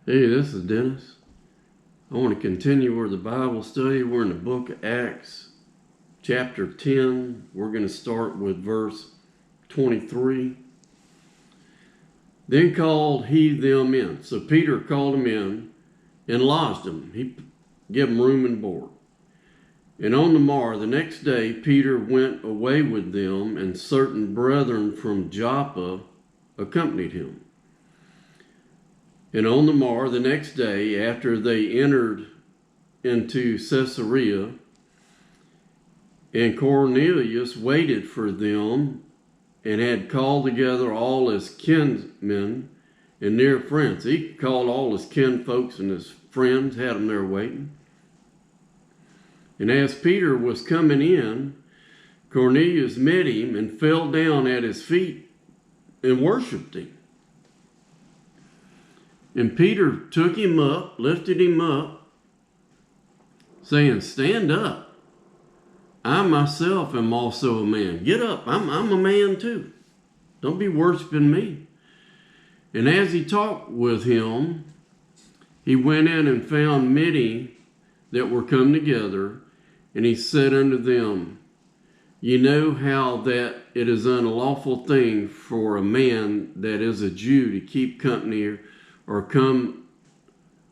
Hey, this is Dennis. I want to continue with the Bible study. We're in the book of Acts, chapter 10. We're going to start with verse 23. Then called he them in. So Peter called them in and lodged them. He gave them room and board. And on the morrow, the next day, Peter went away with them, and certain brethren from Joppa accompanied him. And on the morrow, the next day, after they entered into Caesarea, and Cornelius waited for them, and had called together all his kinsmen and near friends. He called all his kinfolks and his friends, had them there waiting. And as Peter was coming in, Cornelius met him and fell down at his feet and worshipped him. And Peter took him up, lifted him up, saying, "Stand up. I myself am also a man. Get up. I'm a man too. Don't be worshiping me." And as he talked with him, he went in and found many that were come together, and he said unto them, "Ye know how that it is an unlawful thing for a man that is a Jew to keep company or come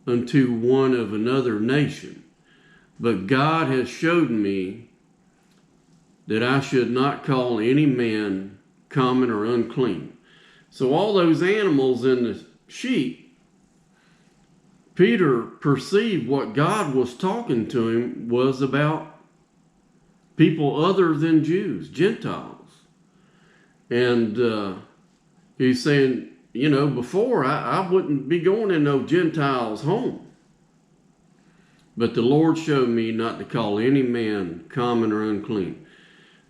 unto one of another nation. But God has showed me that I should not call any man common or unclean." So all those animals in the sheep, Peter perceived what God was talking to him was about people other than Jews, Gentiles. And he's saying, you know, before I wouldn't be going in no Gentiles' home. But the Lord showed me not to call any man common or unclean.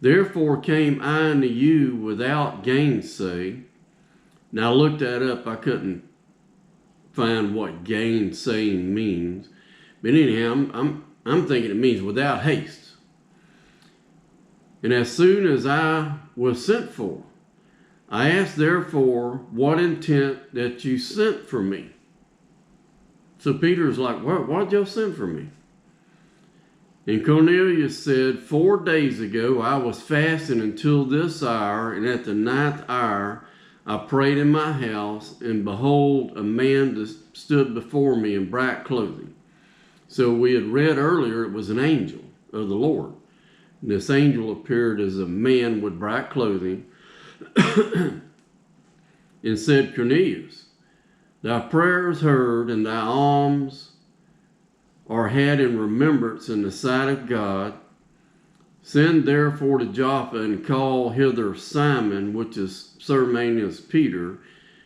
Therefore came I unto you without gainsay. Now I looked that up. I couldn't find what gainsaying means. But anyhow, I'm thinking it means without haste. And as soon as I was sent for, I asked therefore what intent that you sent for me. So Peter's like, why'd y'all send for me? And Cornelius said, 4 days ago I was fasting until this hour, and at the 9th hour I prayed in my house, and behold, a man stood before me in bright clothing. So we had read earlier it was an angel of the Lord. And this angel appeared as a man with bright clothing, and said, "Cornelius, thy prayer is heard, and thy alms are had in remembrance in the sight of God. Send therefore to Joppa, and call hither Simon, which is surnamed as Peter.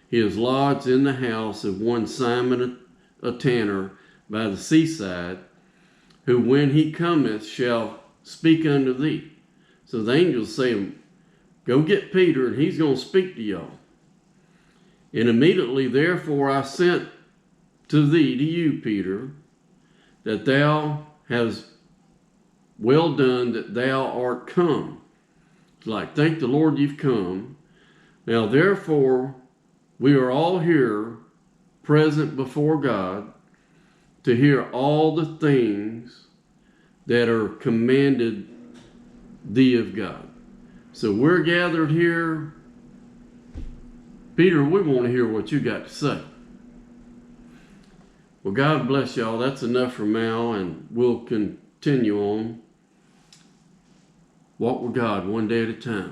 He is lodged in the house of one Simon a tanner by the seaside, who when he cometh shall speak unto thee." So the angels say, "Go get Peter, and he's going to speak to y'all." And immediately, therefore, I sent to thee, to you, Peter, that thou hast well done that thou art come. It's like, thank the Lord you've come. Now, therefore, we are all here present before God to hear all the things that are commanded thee of God. So we're gathered here. Peter, we want to hear what you got to say. Well, God bless y'all. That's enough for now, and we'll continue on. Walk with God one day at a time.